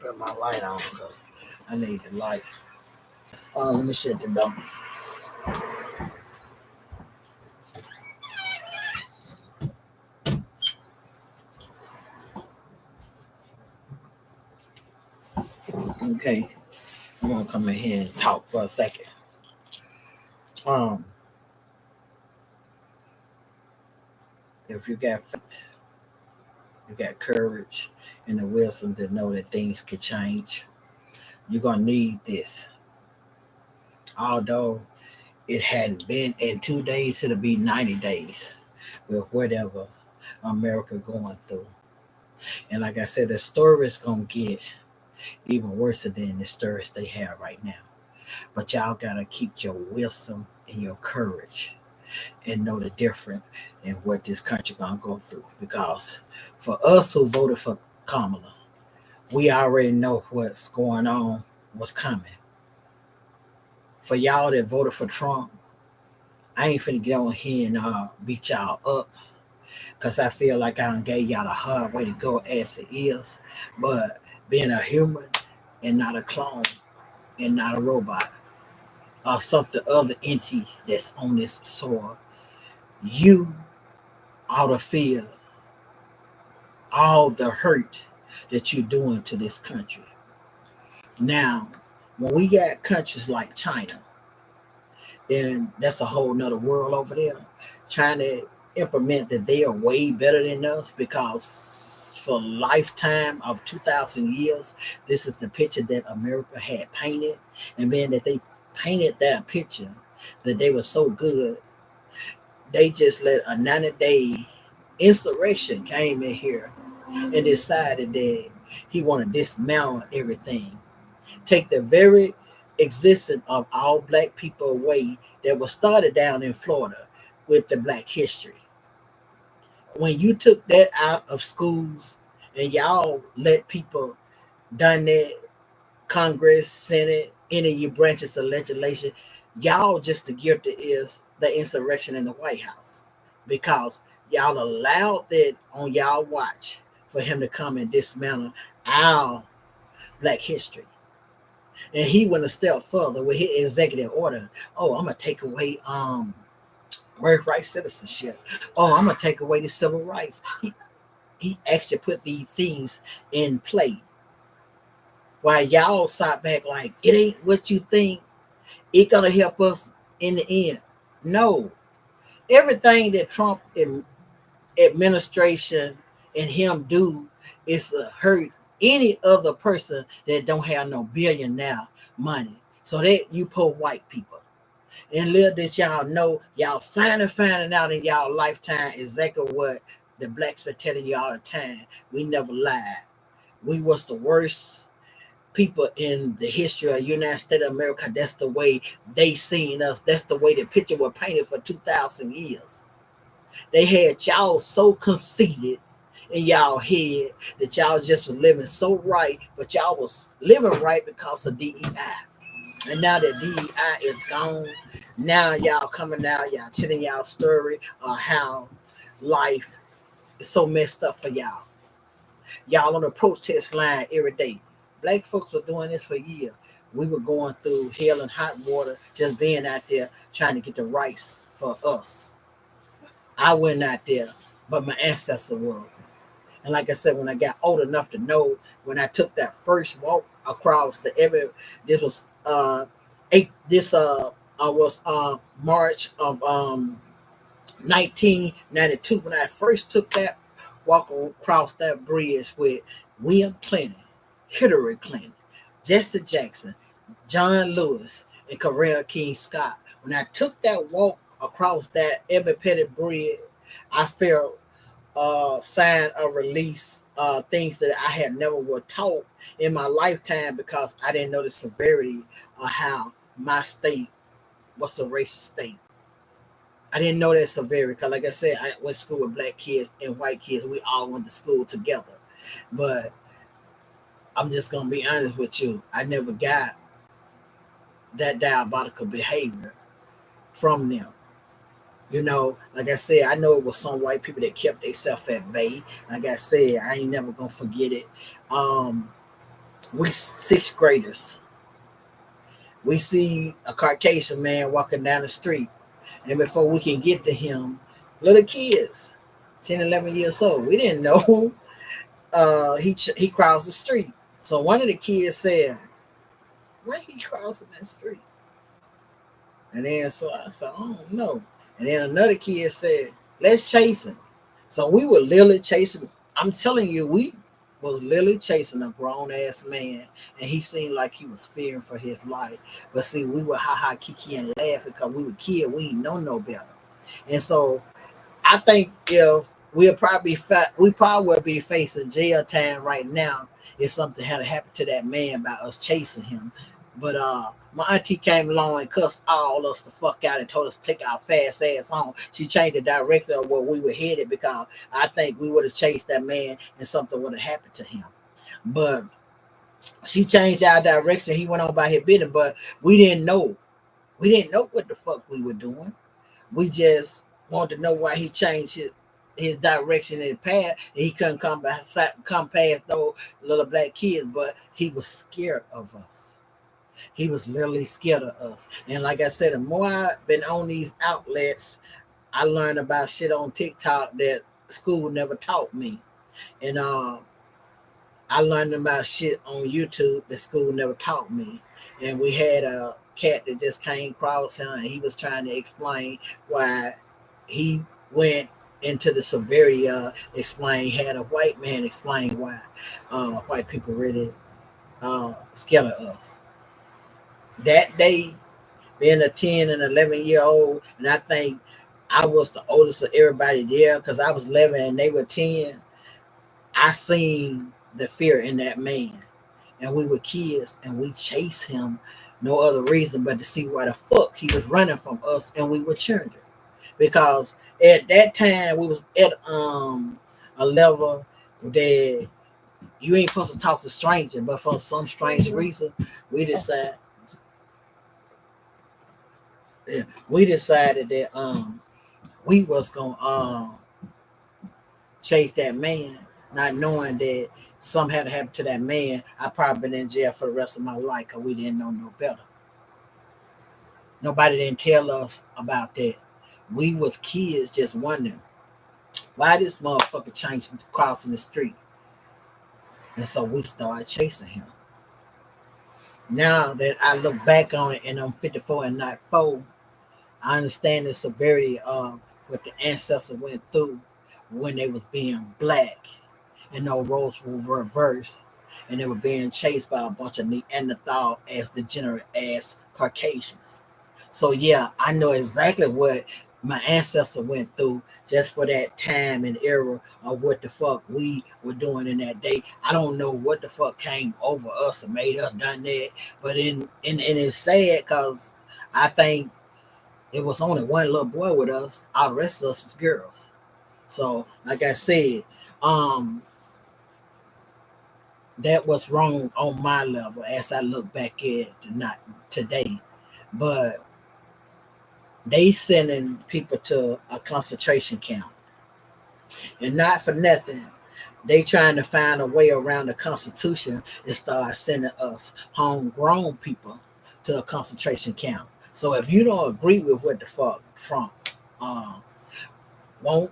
Put my light on because I need the light. Let me shut the door. Okay, I'm gonna come in here and talk for a second. Um, if you got faith, you got courage, and the wisdom to know that things could change, you're gonna need this. Although it hadn't been in 2 days, it'll be 90 days with whatever America going through. And like I said, the story is gonna get even worse than the stories they have right now. But y'all gotta keep your wisdom and your courage and know the difference in what this country gonna go through. Because for us who voted for Kamala, we already know what's going on, what's coming. For y'all that voted for Trump, I ain't finna get on here and beat y'all up because I feel like I done gave y'all the hard way to go as it is. But being a human and not a clone and not a robot or something other entity that's on this soil, you ought to feel all the hurt that you're doing to this country. Now, when we got countries like China, and that's a whole nother world over there, trying to implement that they are way better than us because for a lifetime of 2,000 years, this is the picture that America had painted. And then that they painted that picture that they were so good, they just let a 90-day insurrection came in here and decided that he wanted to dismantle everything, take the very existence of all black people away that was started down in Florida with the black history. When you took that out of schools and y'all let people done that, Congress, Senate, any of your branches of legislation, y'all just the gift that is the insurrection in the White House because y'all allowed that on y'all watch for him to come and dismantle our black history. And he went a step further with his executive order. Oh, I'm gonna take away birthright citizenship. Oh, I'm gonna take away the civil rights. He actually put these things in play. While y'all sat back like it ain't what you think, it gonna help us in the end. No. Everything that Trump administration and him do is to hurt any other person that don't have no billionaire money. So that you poor white people. And little did y'all know, y'all finding out in y'all lifetime exactly what the blacks been telling you all the time. We never lied. We was the worst people in the history of the United States of America. That's the way they seen us. That's the way the picture was painted for 2,000 years. They had y'all so conceited in y'all head that y'all just was living so right, but y'all was living right because of DEI. And now that DEI is gone, now y'all coming out, y'all telling y'all story of how life is so messed up for y'all. Y'all on the protest line every day. Black folks were doing this for years. We were going through hell and hot water, just being out there trying to get the rights for us. I went out there, but my ancestors were. And like I said, when I got old enough to know, when I took that first walk across the ever, this was was March of 1992 when I first took that walk across that bridge with William Clinton, Hillary Clinton, Jesse Jackson, John Lewis, and Coretta King Scott. When I took that walk across that Ebony Petty Bridge, I felt sign of release, things that I had never were taught in my lifetime because I didn't know the severity of how my state was a racist state. I didn't know that severity because, like I said, I went to school with black kids and white kids. We all went to school together. But I'm just going to be honest with you. I never got that diabolical behavior from them. You know, like I said, I know it was some white people that kept themselves at bay. Like I said, I ain't never gonna forget it. We sixth graders. We see a Caucasian man walking down the street, and before we can get to him, little kids, 10, 11 years old, we didn't know he crossed the street. So one of the kids said, "Where he crossing that street?" And then so I said, "I don't know." And then another kid said, "Let's chase him." So we were literally chasing. I'm telling you, we was literally chasing a grown ass man, and he seemed like he was fearing for his life. But see, we were ha ha kiki and laughing because we were kids. We didn't know no better. And so I think if we probably would be facing jail time right now if something had happened to that man by us chasing him. But my auntie came along and cussed all us the fuck out and told us to take our fast ass home. She changed the direction of where we were headed because I think we would have chased that man and something would have happened to him. But she changed our direction. He went on by his business, but we didn't know. We didn't know what the fuck we were doing. We just wanted to know why he changed his direction and path. And he couldn't come past those little black kids, but he was scared of us. He was literally scared of us. And like I said, the more I've been on these outlets, I learned about shit on TikTok that school never taught me. And I learned about shit on YouTube that school never taught me. And we had a cat that just came across him and he was trying to explain why he went into the severity of explain had a white man explain why white people really scared of us. That day, being a 10 and 11-year old, and I think I was the oldest of everybody there because I was 11 and they were 10. I seen the fear in that man. And we were kids and we chased him no other reason but to see why the fuck he was running from us and we were children. Because at that time we was at a level that you ain't supposed to talk to strangers, but for some strange reason we decided that we was gonna chase that man, not knowing that something had to happen to that man. I probably been in jail for the rest of my life because we didn't know no better. Nobody didn't tell us about that. We was kids just wondering why this motherfucker changing crossing the street. And so we started chasing him. Now that I look back on it and I'm 54 and not 4, I understand the severity of what the ancestors went through when they was being black and no roles were reversed and they were being chased by a bunch of Neanderthal as degenerate ass Caucasians. So yeah, I know exactly what my ancestor went through just for that time and era of what the fuck we were doing in that day. I don't know what the fuck came over us and made us done that, but in it's sad because I think it was only one little boy with us. All the rest of us was girls. So, like I said, that was wrong on my level as I look back at not today. But they sending people to a concentration camp. And not for nothing. They trying to find a way around the Constitution and start sending us homegrown people to a concentration camp. So if you don't agree with what the fuck Trump won't,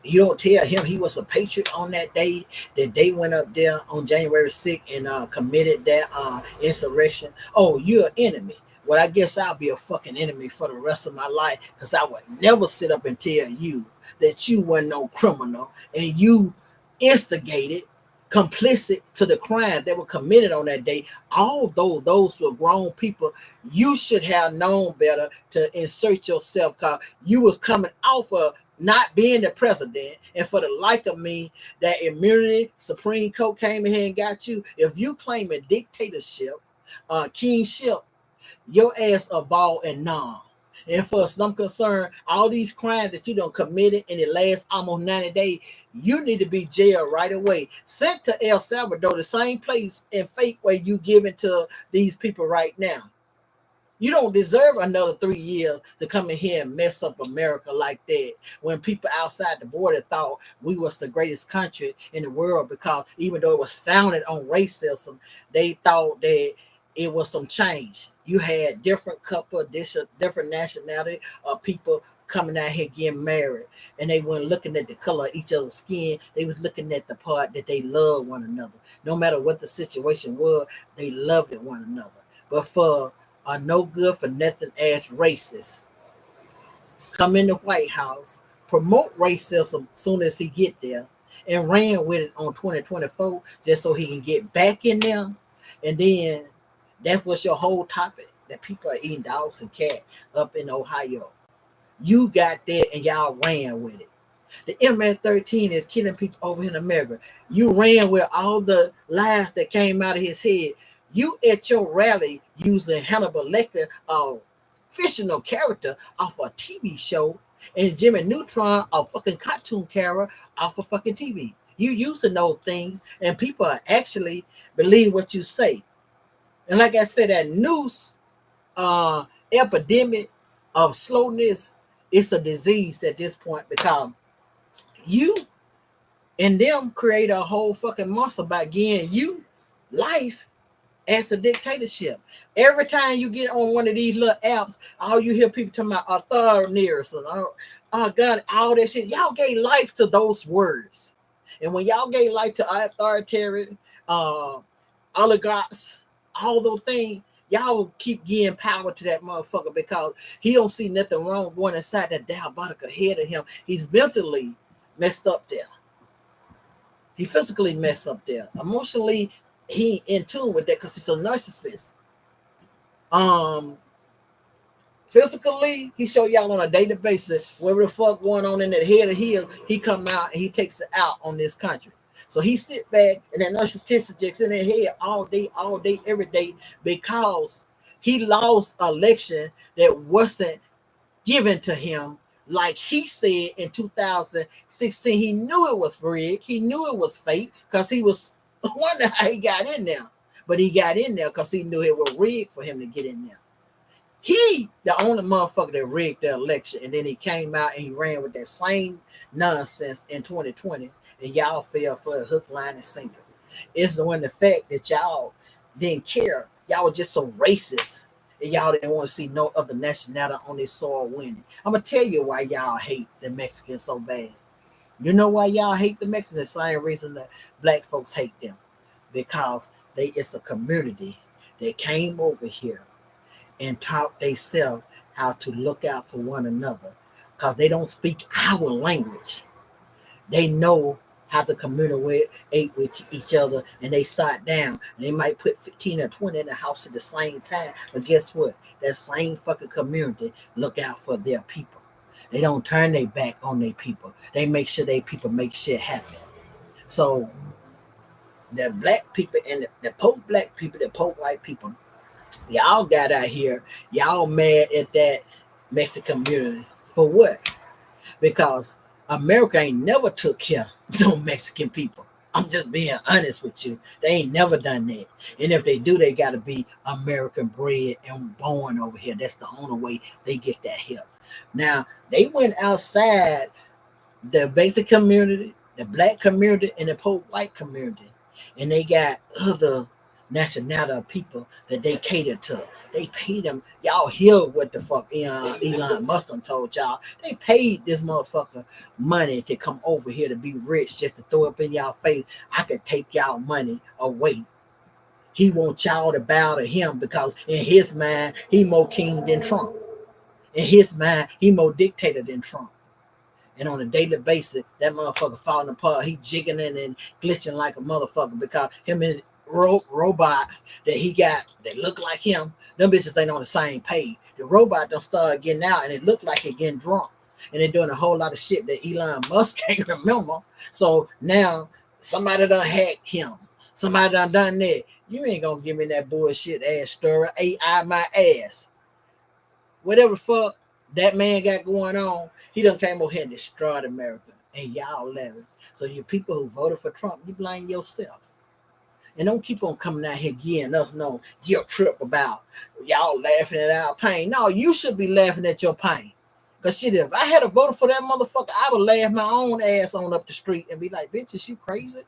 you don't tell him he was a patriot on that day that they went up there on January 6th and committed that insurrection. Oh, you're an enemy. Well, I guess I'll be a fucking enemy for the rest of my life because I would never sit up and tell you that you were no criminal and you instigated, complicit to the crime that were committed on that day. Although those were grown people, you should have known better to insert yourself because you was coming off of not being the president. And for the like of me, that immunity, Supreme Court came in here and got you. If you claim a dictatorship, kingship, your ass a ball and non. And for some concern, all these crimes that you done committed in the last almost 90 days, you need to be jailed right away. Sent to El Salvador, the same place and fate way you giving to these people right now. You don't deserve another 3 years to come in here and mess up America like that. When people outside the border thought we was the greatest country in the world, because even though it was founded on racism, they thought that it was some change. You had different couple, different nationality of people coming out here getting married, and they weren't looking at the color of each other's skin. They was looking at the part that they loved one another. No matter what the situation was, they loved it one another. But for a no good for nothing ass racist come in the White House, promote racism soon as he get there, and ran with it on 2024 just so he can get back in there. And then that was your whole topic, that people are eating dogs and cats up in Ohio. You got that and y'all ran with it. The MS-13 is killing people over in America. You ran with all the lies that came out of his head. You at your rally using Hannibal Lecter, a fictional character off a TV show, and Jimmy Neutron, a fucking cartoon character off of fucking TV. You used to know things, and people actually believe what you say. And like I said, that noose epidemic of slowness, it's a disease at this point, because you and them create a whole fucking monster by getting you life as a dictatorship. Every time you get on one of these little apps, all you hear people talking about authoritarianism, God, all that shit. Y'all gave life to those words. And when y'all gave life to authoritarian, oligarchs, all those things, y'all keep giving power to that motherfucker, because he don't see nothing wrong going inside that diabolical head of him. He's mentally messed up there. He physically messed up there. Emotionally, he in tune with that because he's a narcissist. Physically, he show y'all on a daily basis whatever the fuck going on in that head of his. He come out and he takes it out on this country. So he sit back and that narcissistic just in their head all day, every day, because he lost an election that wasn't given to him. Like he said in 2016, he knew it was rigged. He knew it was fake, because he was wondering how he got in there. But he got in there because he knew it was rigged for him to get in there. He, the only motherfucker that rigged the election, and then he came out and he ran with that same nonsense in 2020, and y'all fell for a hook, line, and sinker. It's the fact that y'all didn't care. Y'all were just so racist, and y'all didn't want to see no other nationality on this soil winning. I'm gonna tell you why y'all hate the Mexicans so bad. You know why y'all hate the Mexicans? The same reason that black folks hate them, because it's a community that came over here and taught themselves how to look out for one another, because they don't speak our language. They know how to communicate with each other, and they sat down. They might put 15 or 20 in the house at the same time, but guess what? That same fucking community look out for their people. They don't turn their back on their people. They make sure their people make shit happen. So the black people and the poor black people, the poor white people, y'all got out here, y'all mad at that Mexican community for what? Because America ain't never took care of no Mexican people. I'm just being honest with you. They ain't never done that. And if they do, they got to be American bred and born over here. That's the only way they get that help. Now, they went outside the basic community, the black community, and the poor white community. And they got other nationality of people that they cater to. They paid them. Y'all hear what the fuck Elon Musk told y'all. They paid this motherfucker money to come over here to be rich, just to throw up in y'all face. I could take y'all money away. He wants y'all to bow to him, because in his mind, he more king than Trump. In his mind, he more dictator than Trump. And on a daily basis, that motherfucker falling apart. He jigging in and glitching like a motherfucker, because him and robot that he got that look like him, them bitches ain't on the same page. The robot don't start getting out, and it look like it getting drunk, and they're doing a whole lot of shit that Elon Musk can't remember. So now somebody done hacked him. Somebody done that. You ain't gonna give me that bullshit ass story. AI my ass. Whatever fuck that man got going on, he done came over here and destroyed America, and y'all left it. So you people who voted for Trump, you blame yourself. And don't keep on coming out here getting us no guilt trip about y'all laughing at our pain. No, you should be laughing at your pain. Cause shit, if I had a vote for that motherfucker, I would laugh my own ass on up the street and be like, bitch, is you crazy?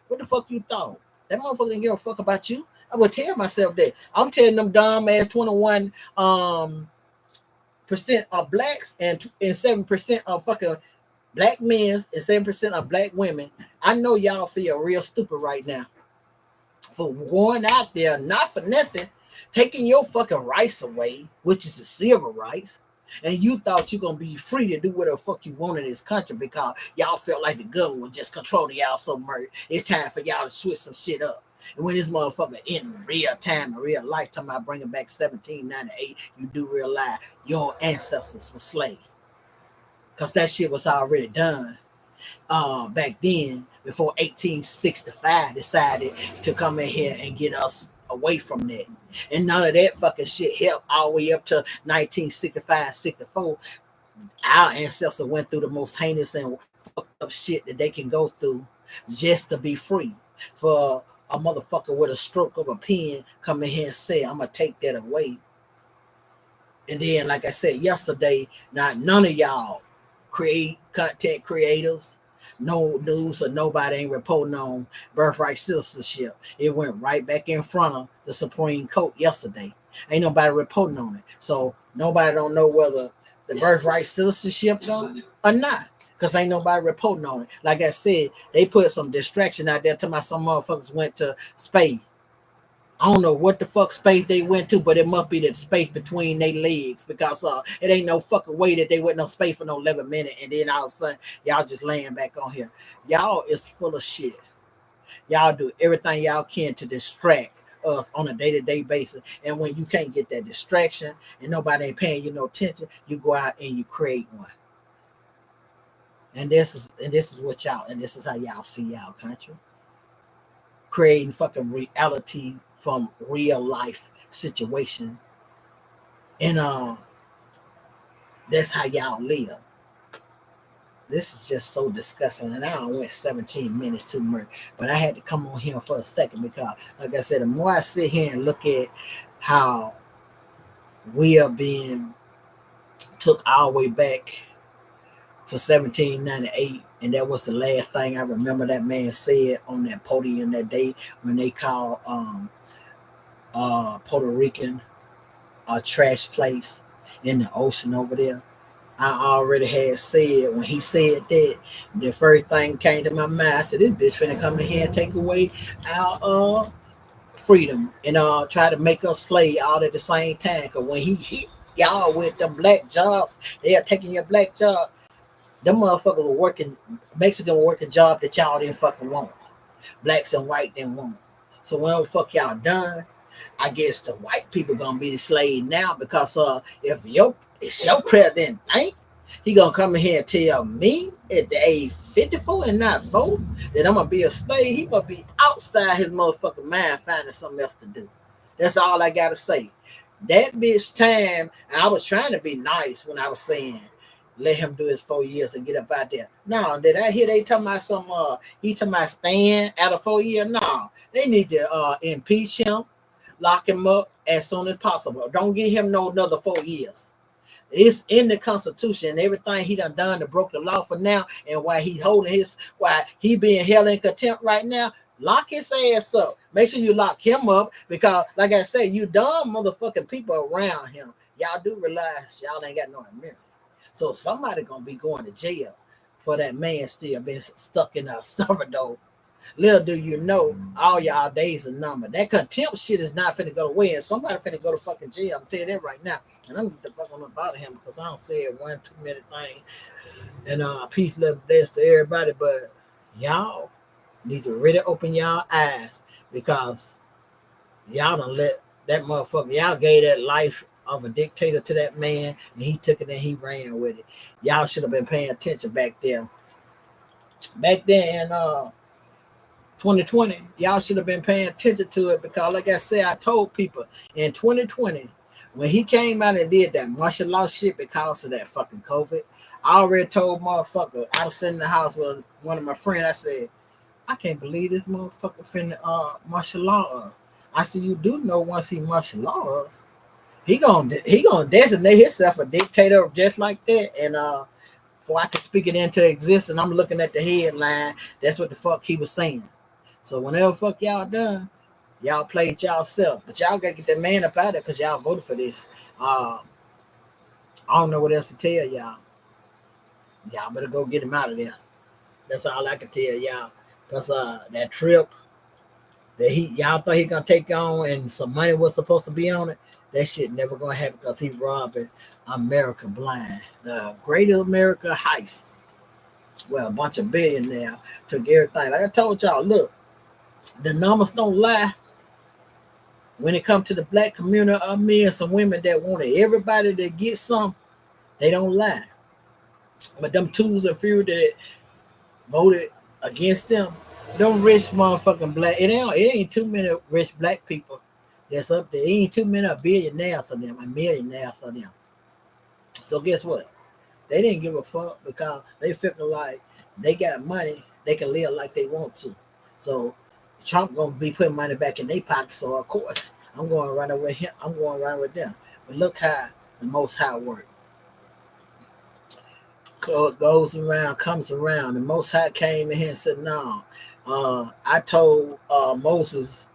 What the fuck you thought? That motherfucker didn't give a fuck about you. I would tell myself that. I'm telling them dumb ass 21 percent of blacks and 7% of fucking black men and 7% of black women. I know y'all feel real stupid right now for going out there, not for nothing, taking your fucking rights away, which is the civil rights. And you thought you're gonna be free to do whatever the fuck you want in this country because y'all felt like the government was just controlling y'all so much. It's time for y'all to switch some shit up. And when this motherfucker in real time, in real life, talking about bringing back 1798, you do realize your ancestors were slaves. Because that shit was already done back then before 1865 decided to come in here and get us away from that. And none of that fucking shit helped all the way up to 1965, 64. Our ancestors went through the most heinous and fucked up shit that they can go through just to be free. For a motherfucker with a stroke of a pen come in here and say, I'm gonna take that away. And then, like I said yesterday, none of y'all content creators, no news or nobody ain't reporting on birthright citizenship. It went right back in front of the Supreme Court yesterday. Ain't nobody reporting on it. So nobody don't know whether the birthright citizenship done or not. Because ain't nobody reporting on it. Like I said, they put some distraction out there. Talking about some motherfuckers went to space. I don't know what the fuck space they went to, but it must be that space between their legs because it ain't no fucking way that they went no space for no 11 minutes and then all of a sudden y'all just laying back on here. Y'all is full of shit. Y'all do everything y'all can to distract us on a day-to-day basis. And when you can't get that distraction and nobody ain't paying you no attention, you go out and you create one. And this is what y'all, and this is how y'all see y'all country. Creating fucking reality from real life situation. And that's how y'all live. This is just so disgusting. And I went 17 minutes too much. But I had to come on here for a second because, like I said, the more I sit here and look at how we are being took all the way back to 1798, and that was the last thing I remember that man said on that podium that day when they called Puerto Rican a trash place in the ocean over there. I already had said when he said that, the first thing came to my mind. I said, "This bitch finna come in here and take away our freedom and try to make us slave all at the same time." Cause when he hit y'all with them black jobs, they are taking your black job. Them motherfuckers were working Mexican working job that y'all didn't fucking want. Blacks and white didn't want. So when the fuck y'all done, I guess the white people gonna be the slave now because if your president think he gonna come in here and tell me at the age 54 and not 4 that I'm gonna be a slave, he must be outside his motherfucking mind finding something else to do. That's all I gotta say. That bitch time, and I was trying to be nice when I was saying let him do his 4 years and get up out there. No, did I hear they talking about some he talking about staying out of 4 years? No, they need to impeach him, lock him up as soon as possible. Don't give him no another 4 years. It's in the Constitution. Everything he done to broke the law for now, and why he being held in contempt right now. Lock his ass up. Make sure you lock him up because, like I said, you dumb motherfucking people around him. Y'all do realize y'all ain't got no immunity. So somebody gonna be going to jail for that man still being stuck in El Salvador. Little do you know, all y'all days are numbered. That contempt shit is not finna go away, and somebody finna go to fucking jail. I'm telling you that right now. And I'm gonna fuck on about him because I don't say it 1 2 minute thing. And peace, love, bless to everybody. But y'all need to really open y'all eyes because y'all done let that motherfucker. Y'all gave that life of a dictator to that man, and he took it and he ran with it. Y'all should have been paying attention back there. Back then in 2020, y'all should have been paying attention to it because, like I said, I told people in 2020 when he came out and did that martial law shit because of that fucking COVID. I already told motherfucker, I was sitting in the house with one of my friends. I said, I can't believe this motherfucker finna martial law. I see you do know once he martial laws, he gonna designate himself a dictator just like that. And before I can speak it into existence, I'm looking at the headline. That's what the fuck he was saying. So whenever fuck y'all done, y'all played y'all self. But y'all gotta get that man up out there because y'all voted for this. Uh, I don't know what else to tell y'all. Y'all better go get him out of there. That's all I can tell y'all. Cause that trip that y'all thought he gonna take on and some money was supposed to be on it, that shit never gonna happen because he robbing America blind. The Great America Heist. Well, a bunch of billionaires took everything. Like I told y'all, look, the numbers don't lie. When it comes to the black community of men, some women that wanted everybody to get some, they don't lie. But them twos and few that voted against them rich motherfucking black. It ain't too many rich black people that's up there. It ain't too many billionaires of them and millionaires of them. So guess what? They didn't give a fuck because they figure like they got money, they can live like they want to. So Trump gonna be putting money back in their pocket. So of course I'm going around with him. I'm going around with them. But look how the Most High work. Goes around, comes around. The Most High came in here and said, "No, I told Moses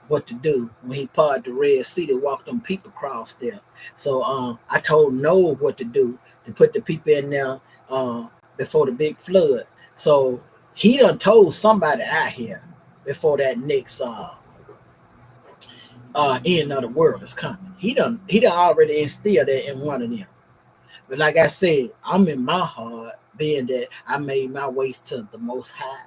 what to do when he parted the Red Sea to walk them people across there. So I told Noah what to do to put the people in there before the big flood. So he done told somebody out here before that next end of the world is coming. He done already instilled that in one of them. But like I said, I'm in my heart being that I made my ways to the Most High,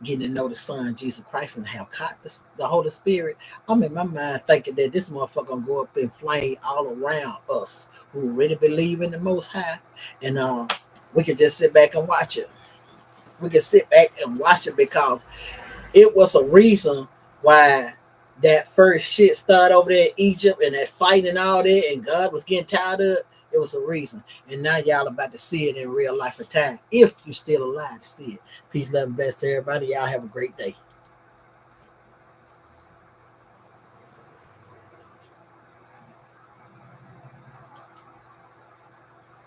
getting to know the Son Jesus Christ and have caught the Holy Spirit. I'm in my mind thinking that this motherfucker gonna go up in flame all around us who really believe in the Most High, and we can just sit back and watch it. We can sit back and watch it because it was a reason why that first shit started over there in Egypt and that fighting and all that, and God was getting tired of it. It was a reason. And now y'all about to see it in real life of time if you're still alive to see it. Peace, love, and bless to everybody. Y'all have a great day.